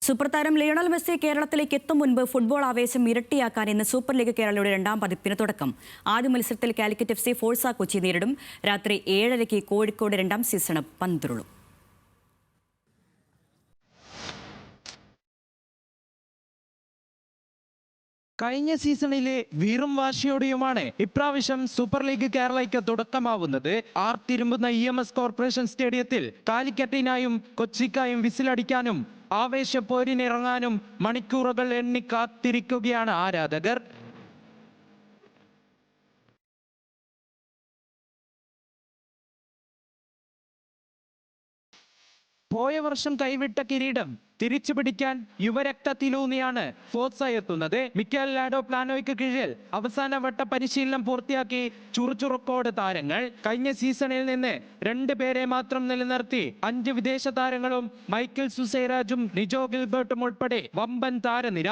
Super താരം Lionel Messi കേരളത്തിലേക്ക് എത്തും മുൻപ് ഫുട്ബോൾ ആവേശം ഇരട്ടിയാക്കാൻ ഇന്ന് സൂപ്പർ ലീഗ് കേരളയുടെ രണ്ടാം പതിപ്പിന് തുടക്കം. ആദ്യ മത്സരത്തിൽ കാലിക്കറ്റ് FC ഫോഴ്സ കൊച്ചി നേരിടും. രാത്രി 7:30 കോഴിക്കോട് രണ്ടാം സീസണ് പന്തുരുളും. കഴിഞ്ഞ സീസണിലെ വീറും വാശിയോടെയുമാണ് ഇപ്രാവശ്യം സൂപ്പർ ലീഗ് കേരളയ്ക്ക് തുടക്കമാവുന്നത്. തിരുമ്പുന്ന EMS കോർപ്പറേഷൻ സ്റ്റേഡിയത്തിൽ കാലിക്കറ്റിനായും കൊച്ചിക്കായും വിസിലടിക്കാനും ആവേശപ്പോരിനിറങ്ങാനും മണിക്കൂറുകൾ എണ്ണി കാത്തിരിക്കുകയാണ് ആരാധകർ. പോയ വർഷം കൈവിട്ട കിരീടം തിരിച്ചു പിടിക്കാൻ യുവരക്തത്തിലൂന്നിയാണ് ഫോഴ്സ എത്തുന്നത്. മിക്കൽ ലാഡോ പ്ലാനോയ്ക്ക് കീഴിൽ അവസാനവട്ട പരിശീലനം പൂർത്തിയാക്കി ചുറുചുറുക്കോട് താരങ്ങൾ. കഴിഞ്ഞ സീസണിൽ നിന്ന് 2 പേരെ മാത്രം നിലനിർത്തി 5 വിദേശ താരങ്ങളും മൈക്കിൾ സുസൈരാജും നിജോ ഗിൽബർട്ടും ഉൾപ്പെടെ വമ്പൻ താരനിര.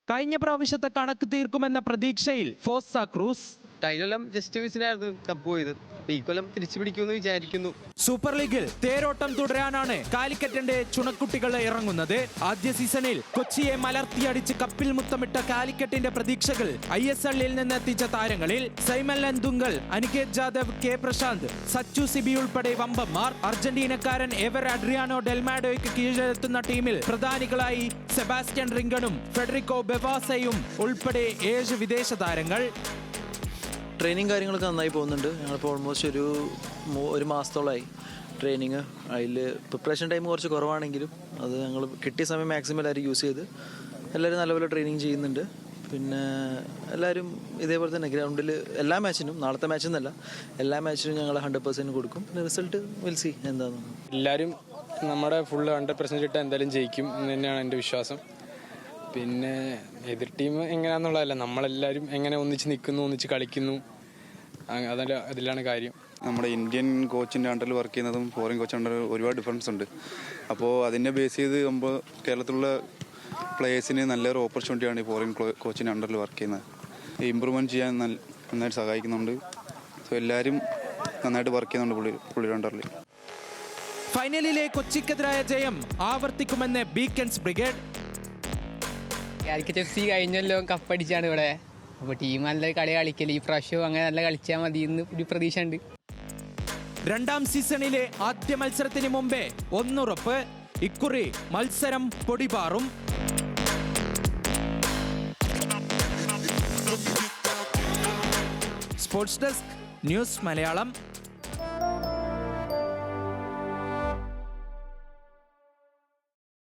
കഴിഞ്ഞ പ്രാവശ്യത്തെ കണക്ക് തീർക്കുമെന്ന പ്രതീക്ഷയിൽ ഫോഴ്സ ക്രൂസ്. ടൈലെല്ലാം ജസ്റ്റ് മിസ്സിനായിരുന്നു കപ്പ് പോയത്. ഈ കൊല്ലം തിരിച്ചു പിടിക്കുമെന്ന് വിചാരിക്കുന്നു. സൂപ്പർ ലീഗിൽ തേരോട്ടം തുടരാനാണ് കാലിക്കറ്റിന്റെ ചുണക്കുട്ടികൾ ഇറങ്ങുന്നത്. ആദ്യ സീസണിൽ കൊച്ചിയെ മലർത്തിയടിച്ച് കപ്പിൽ മുത്തമിട്ട കാലിക്കറ്റിന്റെ പ്രതീക്ഷകൾ ISL-ൽ നിന്ന് എത്തിച്ച താരങ്ങളിൽ സൈമൻ ലന്തുങ്കൽ, അനികേത് ജാദവ്, K പ്രശാന്ത്, സച്ചു സിബി ഉൾപ്പെടെ വമ്പന്മാർ. അർജന്റീനക്കാരൻ എവർ അഡ്രിയാനോ ഡെൽമാഡോയ്ക്ക് കീഴിലെത്തുന്ന ടീമിൽ പ്രധാനികളായി സെബാസ്റ്റ്യൻ റിംഗണും ഫെഡറിക്കോ ബെവാസയും ഉൾപ്പെടെ 7 വിദേശ താരങ്ങൾ. ട്രെയിനിങ് കാര്യങ്ങളൊക്കെ നന്നായി പോകുന്നുണ്ട്. ഞങ്ങളിപ്പോൾ ഓൾമോസ്റ്റ് ഒരു മാസത്തോളമായി ട്രെയിനിങ്. അതിൽ പ്രിപ്പറേഷൻ ടൈം കുറച്ച് കുറവാണെങ്കിലും അത് ഞങ്ങൾ കിട്ടിയ സമയം മാക്സിമം എല്ലാവരും യൂസ് ചെയ്ത് എല്ലാവരും നല്ലപോലെ ട്രെയിനിങ് ചെയ്യുന്നുണ്ട്. പിന്നെ എല്ലാവരും ഇതേപോലെ തന്നെ ഗ്രൗണ്ടിൽ എല്ലാ മാച്ചിനും, നാളത്തെ മാച്ചിൽ നിന്നല്ല എല്ലാ മാച്ചിനും ഞങ്ങൾ 100% കൊടുക്കും. പിന്നെ റിസൾട്ട് വിൽ സീ എന്താണെന്ന്. എല്ലാവരും നമ്മുടെ ഫുള്ള് 100% ഇട്ട് എന്തായാലും ജയിക്കും എന്ന് തന്നെയാണ് എൻ്റെ വിശ്വാസം. പിന്നെ എതിർ ടീം എങ്ങനെയാണെന്നുള്ളതല്ല, നമ്മളെല്ലാവരും എങ്ങനെ ഒന്നിച്ച് നിൽക്കുന്നു, ഒന്നിച്ച് കളിക്കുന്നു, അതിലാണ് കാര്യം. നമ്മുടെ ഇന്ത്യൻ കോച്ചിൻ്റെ അണ്ടറിൽ വർക്ക് ചെയ്യുന്നതും ഫോറിൻ കോച്ച് അണ്ടർ ഒരുപാട് ഡിഫറൻസ് ഉണ്ട്. അപ്പോൾ അതിനെ ബേസ് ചെയ്ത് നമ്മൾ കേരളത്തിലുള്ള പ്ലേയേഴ്സിന് നല്ലൊരു ഓപ്പർച്യൂണിറ്റിയാണ് ഈ ഫോറിൻ കോച്ചിൻ്റെ അണ്ടറിൽ വർക്ക് ചെയ്യുന്നത്. ഇമ്പ്രൂവ്മെൻറ്റ് ചെയ്യാൻ നന്നായിട്ട് സഹായിക്കുന്നുണ്ട്. സോ എല്ലാവരും നന്നായിട്ട് വർക്ക് ചെയ്യുന്നുണ്ട് പുള്ളിയുടെ അണ്ടറിൽ. ഫൈനലിലെ കൊച്ചിക്കെതിരായ ജയം ആവർത്തിക്കുമെന്ന് ബീക്കൺസ് ബ്രിഗേഡ്. കാലിക്കറ്റ് FC കഴിഞ്ഞല്ലോ കപ്പടിച്ചാണ് ഇവിടെ. അപ്പോൾ ടീം നല്ല കളി കളിക്കല്, ഈ പ്രാവശ്യം അങ്ങനെ നല്ല കളിച്ചാൽ മതി എന്ന് ഒരു പ്രതീക്ഷ ഉണ്ട്. രണ്ടാം സീസണിലെ ആദ്യ മത്സരത്തിന് മുമ്പേ ഒന്നുറപ്പ്, ഇക്കുറി മത്സരം പൊടിപാറും. Sports desk, news Malayalam.